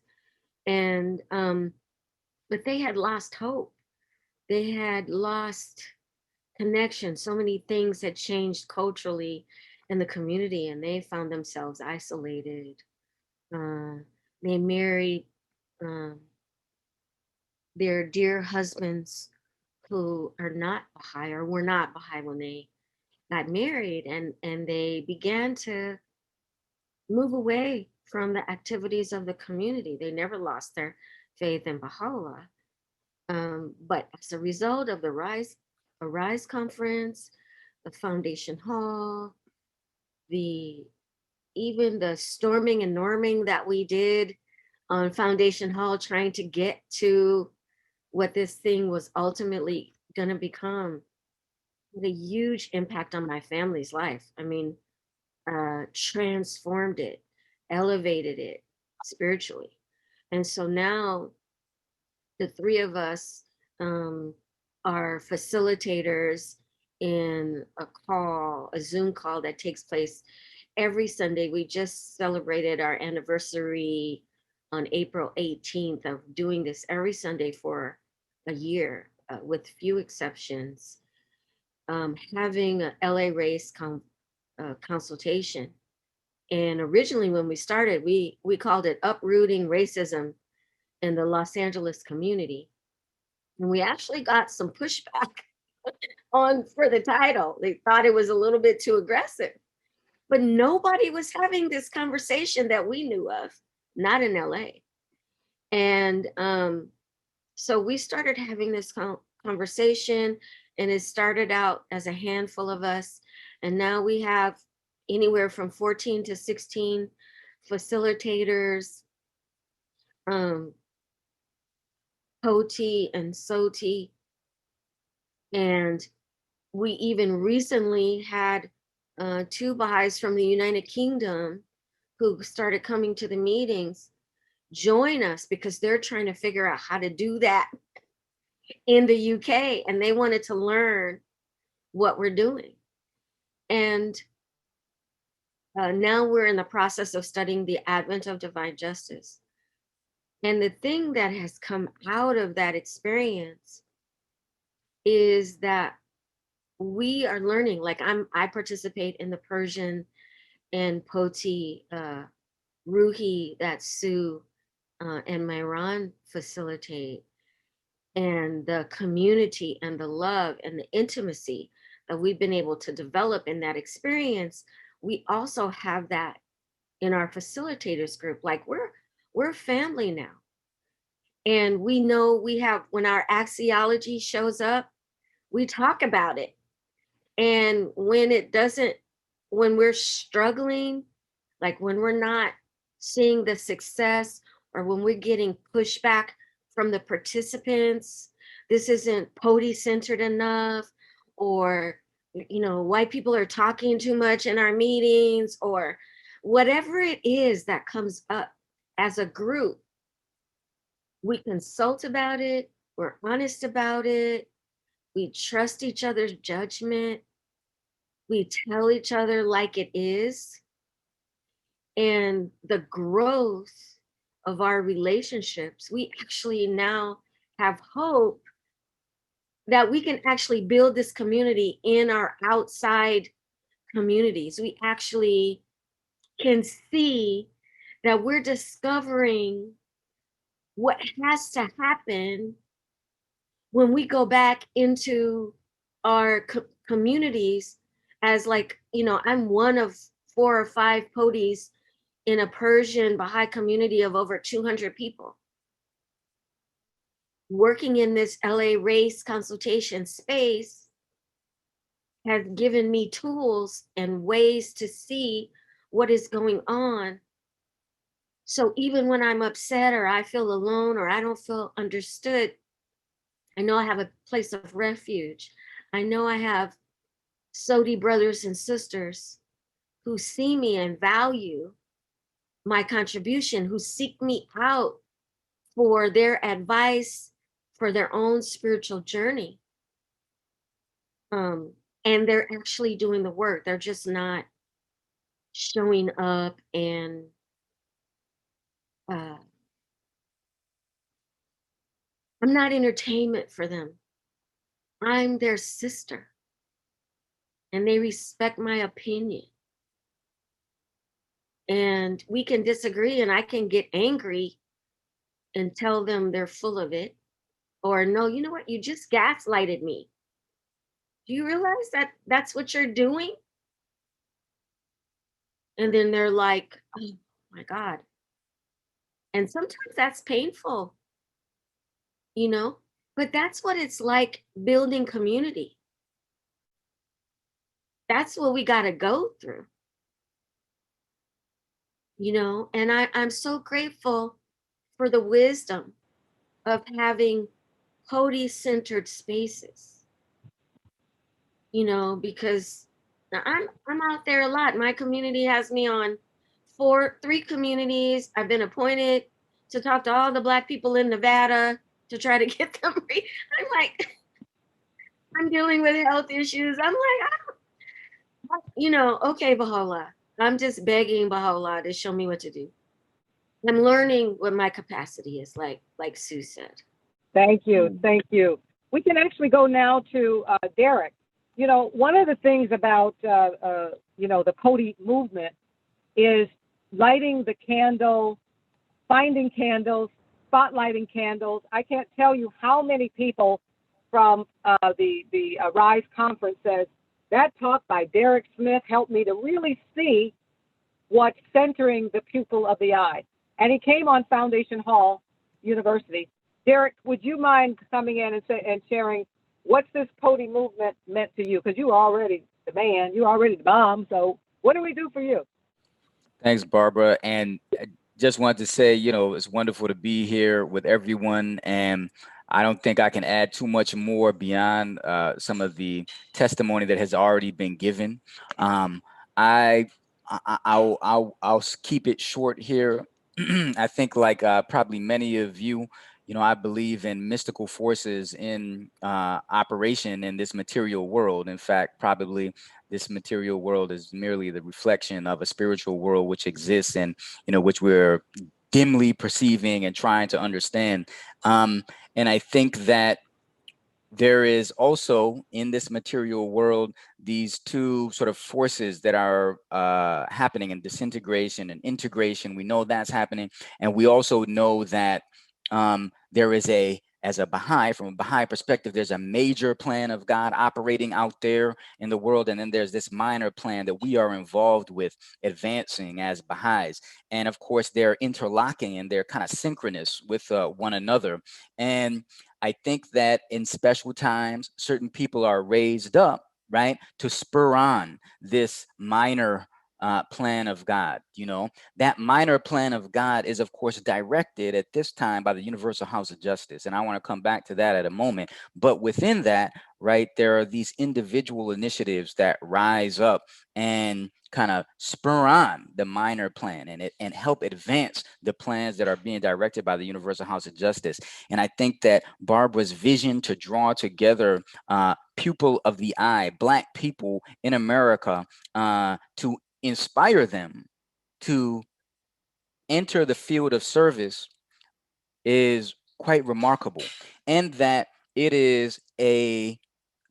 Speaker 7: And, but they had lost hope. They had lost connection. So many things had changed culturally in the community, and they found themselves isolated. They married their dear husbands who are not Baha'i or were not Baha'i when they got married, and they began to move away from the activities of the community. They never lost their faith in Baha'u'llah. But as a result of the Arise conference, the Foundation Hall, even the storming and norming that we did on Foundation Hall, trying to get to what this thing was ultimately going to become, had a huge impact on my family's life. I mean, transformed it, elevated it spiritually. And so now the three of us are facilitators in a Zoom call that takes place every Sunday. We just celebrated our anniversary on April 18th of doing this every Sunday for a year, with few exceptions, having a LA race consultation. And originally when we started, we called it Uprooting Racism in the Los Angeles Community. And we actually got some pushback for the title. They thought it was a little bit too aggressive. But nobody was having this conversation that we knew of, not in LA. And so we started having this conversation, and it started out as a handful of us. And now we have anywhere from 14 to 16 facilitators, Poti and Soti. And we even recently had 2 Baha'is from the United Kingdom who started coming to the meetings join us because they're trying to figure out how to do that in the UK, and they wanted to learn what we're doing. And now we're in the process of studying the advent of divine justice. And the thing that has come out of that experience is that we are learning. Like I participate in the Persian and Poti Ruhi that Sue and Myron facilitate, and the community and the love and the intimacy that we've been able to develop in that experience. We also have that in our facilitators group. Like we're family now. And we know we have, when our axiology shows up, we talk about it. And when it doesn't, when we're struggling, like when we're not seeing the success, or when we're getting pushback from the participants, this isn't Poti centered enough, or, you know, white people are talking too much in our meetings, or whatever it is that comes up as a group, we consult about it, we're honest about it, we trust each other's judgment, we tell each other like it is, and the growth of our relationships, we actually now have hope that we can actually build this community in our outside communities. We actually can see that we're discovering what has to happen when we go back into our communities as, like, you know, I'm one of 4 or 5 Potis in a Persian Baha'i community of over 200 people. Working in this LA race consultation space has given me tools and ways to see what is going on. So even when I'm upset, or I feel alone, or I don't feel understood, I know I have a place of refuge. I know I have Soti brothers and sisters who see me and value my contribution, who seek me out for their advice for their own spiritual journey. And they're actually doing the work. They're just not showing up and I'm not entertainment for them. I'm their sister, and they respect my opinion. And we can disagree, and I can get angry and tell them they're full of it. Or, no, you know what? You just gaslighted me. Do you realize that that's what you're doing? And then they're like, oh my God. And sometimes that's painful, you know, but that's what it's like building community. That's what we got to go through, you know, and I'm so grateful for the wisdom of having Poti-centered spaces, you know, because I'm out there a lot. My community has me on 3 communities. I've been appointed to talk to all the Black people in Nevada to try to get them. I'm like, I'm dealing with health issues. I'm like, you know, okay, Baha'u'llah. I'm just begging Baha'u'llah to show me what to do. I'm learning what my capacity is, like Sue said.
Speaker 3: Thank you. Thank you. We can actually go now to Derik. You know, one of the things about, you know, the Poti movement is lighting the candle, finding candles, spotlighting candles. I can't tell you how many people from the Rise conference says, that talk by Derik Smith helped me to really see what's centering the pupil of the eye. And he came on Foundation Hall University. Derik, would you mind coming in and sharing what's this Pody movement meant to you? Because you are already the man, you're already the bomb. So what do we do for you?
Speaker 8: Thanks, Barbara. And I just wanted to say, you know, it's wonderful to be here with everyone. And I don't think I can add too much more beyond some of the testimony that has already been given. I'll keep it short here. I think, like probably many of you, you know, I believe in mystical forces in operation in this material world. In fact, probably this material world is merely the reflection of a spiritual world which exists and, you know, which we're dimly perceiving and trying to understand. And I think that there is also in this material world these two sort of forces that are happening in disintegration and integration. We know that's happening. And we also know that there is as a Baha'i, from a Baha'i perspective, there's a major plan of God operating out there in the world. And then there's this minor plan that we are involved with advancing as Baha'is. And of course, they're interlocking and they're kind of synchronous with one another. And I think that in special times, certain people are raised up, right, to spur on this minor plan of God. You know, that minor plan of God is, of course, directed at this time by the Universal House of Justice. And I want to come back to that at a moment. But within that, right, there are these individual initiatives that rise up and kind of spur on the minor plan and help advance the plans that are being directed by the Universal House of Justice. And I think that Barbara's vision to draw together pupil of the eye, Black people in America, to inspire them to enter the field of service is quite remarkable, and that it is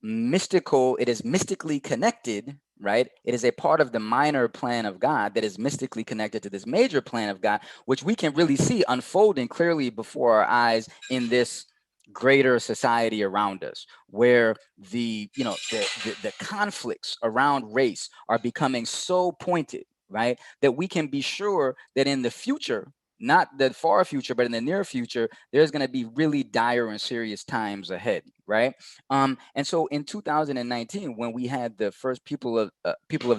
Speaker 8: mystically connected, right? It is a part of the minor plan of God that is mystically connected to this major plan of God, which we can really see unfolding clearly before our eyes in this greater society around us, where the conflicts around race are becoming so pointed, right, that we can be sure that in the future, not the far future, but in the near future, there's going to be really dire and serious times ahead, right? And so in 2019, when we had the first Pupil of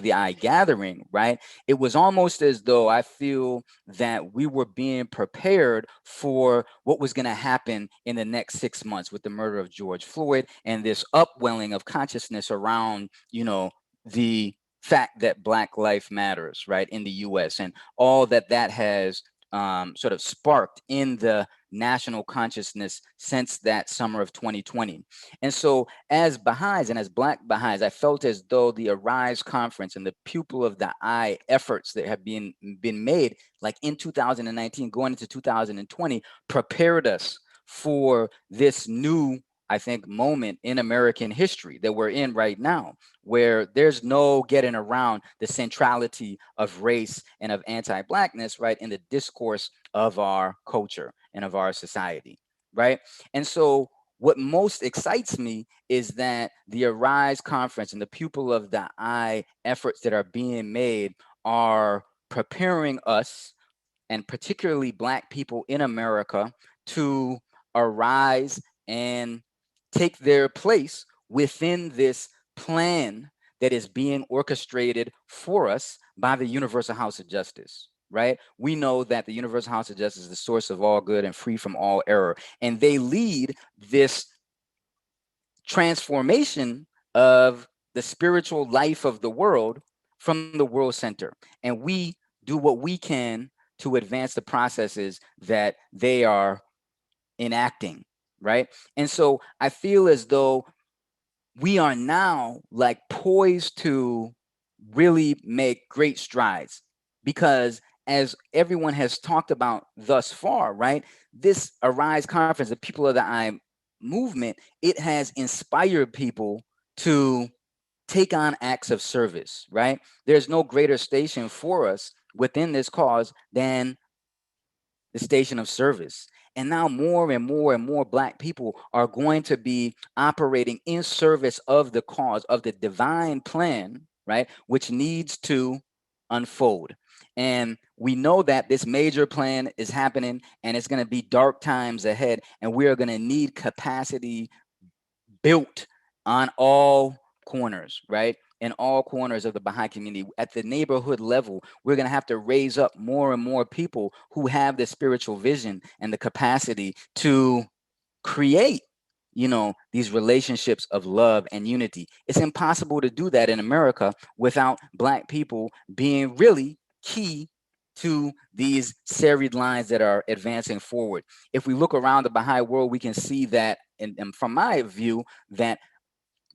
Speaker 8: the Eye gathering, right, it was almost as though I feel that we were being prepared for what was going to happen in the next 6 months with the murder of George Floyd and this upwelling of consciousness around, you know, the fact that Black life matters, right, in the U.S. and all that has sort of sparked in the national consciousness since that summer of 2020. And so as Baha'is and as Black Baha'is, I felt as though the Arise conference and the Pupil of the Eye efforts that have been made, like in 2019, going into 2020, prepared us for this new, I think, moment in American history that we're in right now, where there's no getting around the centrality of race and of anti-Blackness, right, in the discourse of our culture and of our society, right? And so what most excites me is that the Arise conference and the Pupil of the Eye efforts that are being made are preparing us, and particularly Black people in America, to arise and take their place within this plan that is being orchestrated for us by the Universal House of Justice, right? We know that the Universal House of Justice is the source of all good and free from all error. And they lead this transformation of the spiritual life of the world from the world center. And we do what we can to advance the processes that they are enacting, right? And so I feel as though we are now like poised to really make great strides, because as everyone has talked about thus far, right, this Arise conference, the People of the Eye movement, it has inspired people to take on acts of service, right? There's no greater station for us within this cause than the station of service. And now more and more and more Black people are going to be operating in service of the cause of the divine plan, right? Which needs to unfold. And we know that this major plan is happening, and it's going to be dark times ahead. And we are going to need capacity built on all corners, right? In all corners of the Baha'i community. At the neighborhood level, we're going to have to raise up more and more people who have the spiritual vision and the capacity to create, these relationships of love and unity. It's impossible to do that in America without Black people being really key to these serried lines that are advancing forward. If we look around the Baha'i world, we can see that, and from my view, that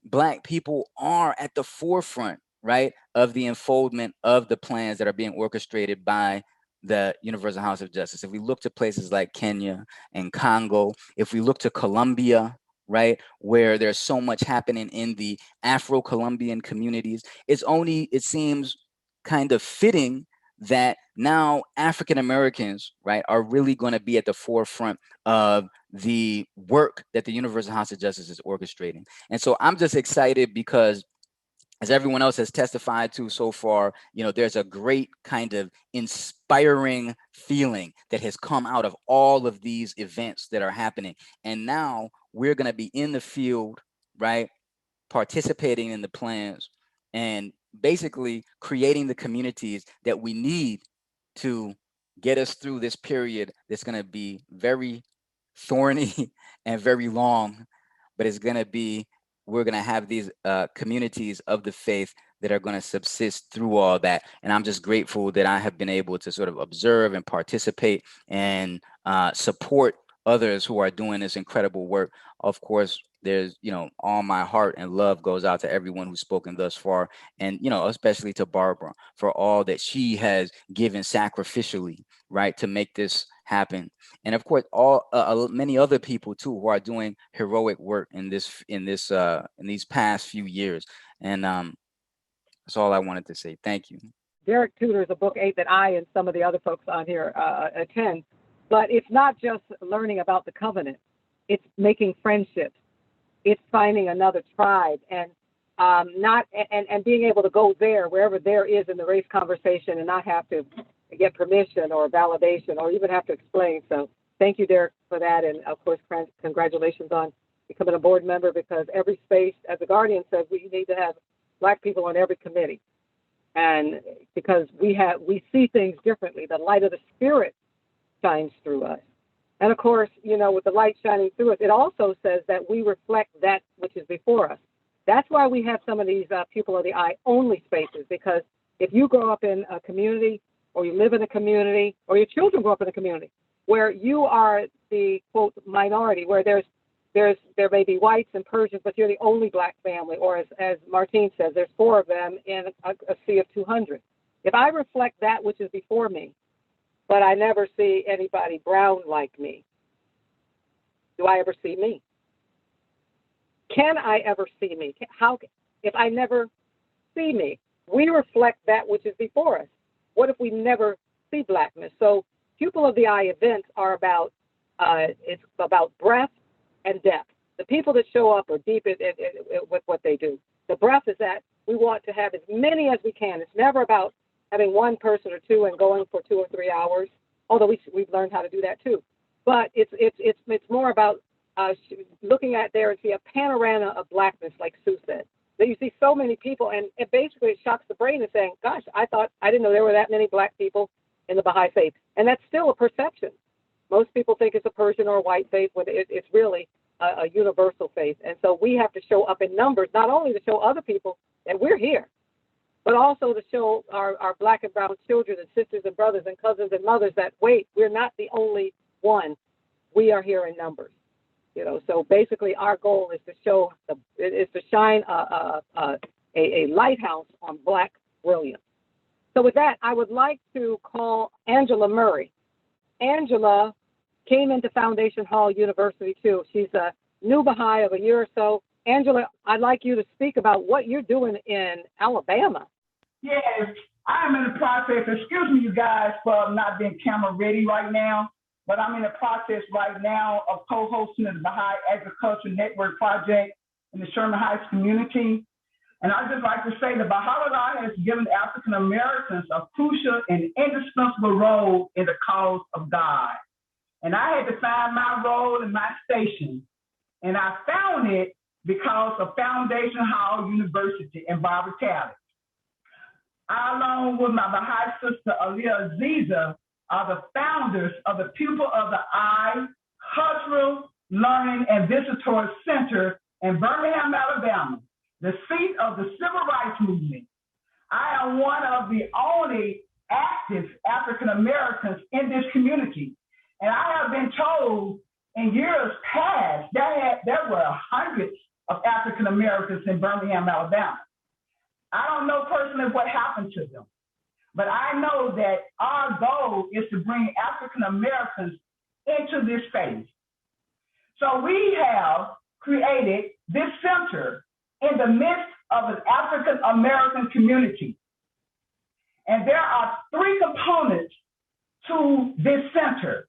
Speaker 8: Black people are at the forefront, right, of the unfoldment of the plans that are being orchestrated by the Universal House of Justice. If we look to places like Kenya and Congo, if we look to Colombia, right, where there's so much happening in the Afro-Colombian communities, it seems kind of fitting that now African Americans, right, are really going to be at the forefront of the work that the Universal House of Justice is orchestrating. And so I'm just excited because, as everyone else has testified to so far, there's a great kind of inspiring feeling that has come out of all of these events that are happening. And now we're going to be in the field, right, participating in the plans and basically creating the communities that we need to get us through this period that's going to be very thorny and very long, but we're going to have these communities of the faith that are going to subsist through all that. And I'm just grateful that I have been able to sort of observe and participate and support others who are doing this incredible work. Of course, there's, all my heart and love goes out to everyone who's spoken thus far. And, especially to Barbara for all that she has given sacrificially, right, to make this happen. And of course, many other people too, who are doing heroic work in these past few years. And that's all I wanted to say. Thank you.
Speaker 3: Derik tutors a book 8 that I and some of the other folks on here attend. But it's not just learning about the covenant. It's making friendships. It's finding another tribe and being able to go there, wherever there is in the race conversation, and not have to get permission or validation or even have to explain. So thank you, Derik, for that. And of course, congratulations on becoming a board member, because every space, as the Guardian says, we need to have Black people on every committee. And because we see things differently, the light of the Spirit shines through us. And of course, with the light shining through us, it also says that we reflect that which is before us. That's why we have some of these pupil of the eye only spaces, because if you grow up in a community, or you live in a community, or your children grow up in a community where you are the quote minority, where there may be whites and Persians, but you're the only Black family, or as Martine says, there's 4 of them in a sea of 200. If I reflect that which is before me, but I never see anybody brown like me, do I ever see me? Can I ever see me? If I never see me? We reflect that which is before us. What if we never see Blackness? So Pupil of the Eye events are about, it's about breadth and depth. The people that show up are deep with what they do. The breadth is that we want to have as many as we can. It's never about having one person or two and going for 2 or 3 hours, although we've learned how to do that too. But it's more about looking at there and see a panorama of Blackness, like Sue said. That you see so many people, and it basically shocks the brain and saying, gosh, I didn't know there were that many Black people in the Baha'i faith. And that's still a perception. Most people think it's a Persian or a white faith, but it's really a universal faith. And so we have to show up in numbers, not only to show other people that we're here, but also to show our Black and brown children and sisters and brothers and cousins and mothers that, wait, we're not the only one. We are here in numbers. So basically our goal is to shine a lighthouse on Black brilliance. So with that, I would like to call Angela Murray. Angela came into Foundation Hall University too. She's a new Baha'i of a year or so. Angela, I'd like you to speak about what you're doing in Alabama.
Speaker 9: Yes, I am in the process. Excuse me, you guys, for not being camera ready right now. but I'm in the process right now of co-hosting the Baha'i Agriculture Network Project in the Sherman Heights community. And I'd just like to say that Baha'u'llah has given African Americans a crucial and indispensable role in the cause of God. And I had to find my role and my station. And I found it because of Foundation Hall University in Barbara Talley. I, along with my Baha'i sister, Aliyah Aziza, are the founders of the Pupil of the Eye Cultural Learning and Visitor Center in Birmingham, Alabama, the seat of the Civil Rights Movement. I am one of the only active African Americans in this community. And I have been told in years past there were hundreds of African Americans in Birmingham, Alabama. I don't know personally what happened to them, but I know that our goal is to bring African Americans into this space. So we have created this center in the midst of an African American community. And there are three components to this center.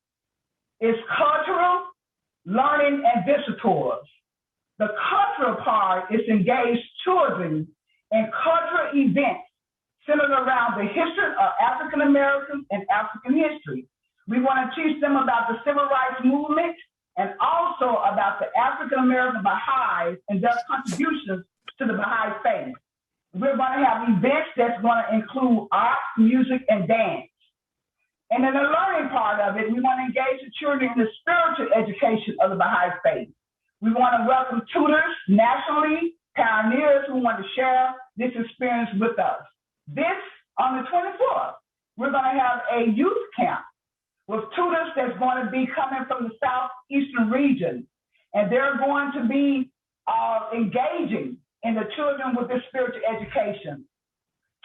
Speaker 9: It's cultural, learning, and visitors. The cultural part is engaged children in cultural events centered around the history of African Americans and African history. We want to teach them about the Civil Rights Movement and also about the African American Baha'is and their contributions to the Baha'i faith. We're going to have events that's going to include art, music, and dance. And in the learning part of it, we want to engage the children in the spiritual education of the Baha'i faith. We want to welcome tutors nationally, pioneers who want to share this experience with us. This, on the 24th, we're going to have a youth camp with tutors that's going to be coming from the southeastern region. And they're going to be engaging in the children with this spiritual education.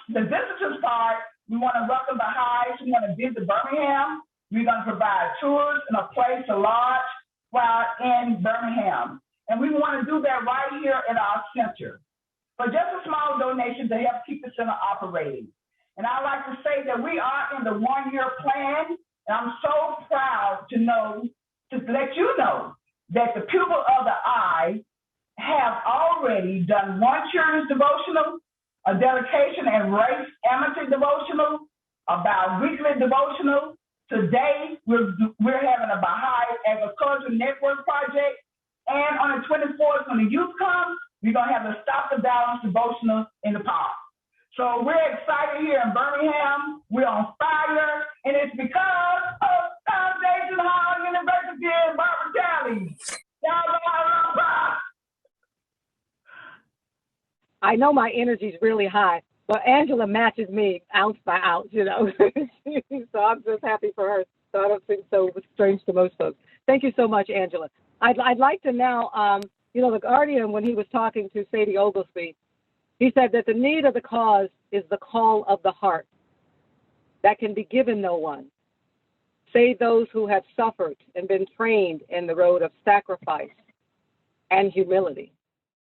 Speaker 9: The visitors part, we want to welcome Baha'is who want to visit Birmingham. We're going to provide tours and a place to lodge while in Birmingham. And we want to do that right here at our center for just a small donation to help keep the center operating. And I'd like to say that we are in the one-year plan, and I'm so proud to let you know that the Pupil of the Eye have already done one children's devotional, a dedication and race amateur devotional, a bi-weekly devotional. Today, we're having a Baha'i Agriculture Network project. And on the 24th, when the youth comes, we're going to have the Stop the Violence devotional in the park. So we're excited here in Birmingham. We're on fire. And it's because of Foundation Hall University and Barbara Talley.
Speaker 3: I know my energy is really high, but Angela matches me ounce by ounce, you know. So I'm just happy for her. So I don't think so strange to most folks. Thank you so much, Angela. I'd like to now, the Guardian, when he was talking to Sadie Oglesby, he said that the need of the cause is the call of the heart that can be given no one, save those who have suffered and been trained in the road of sacrifice and humility.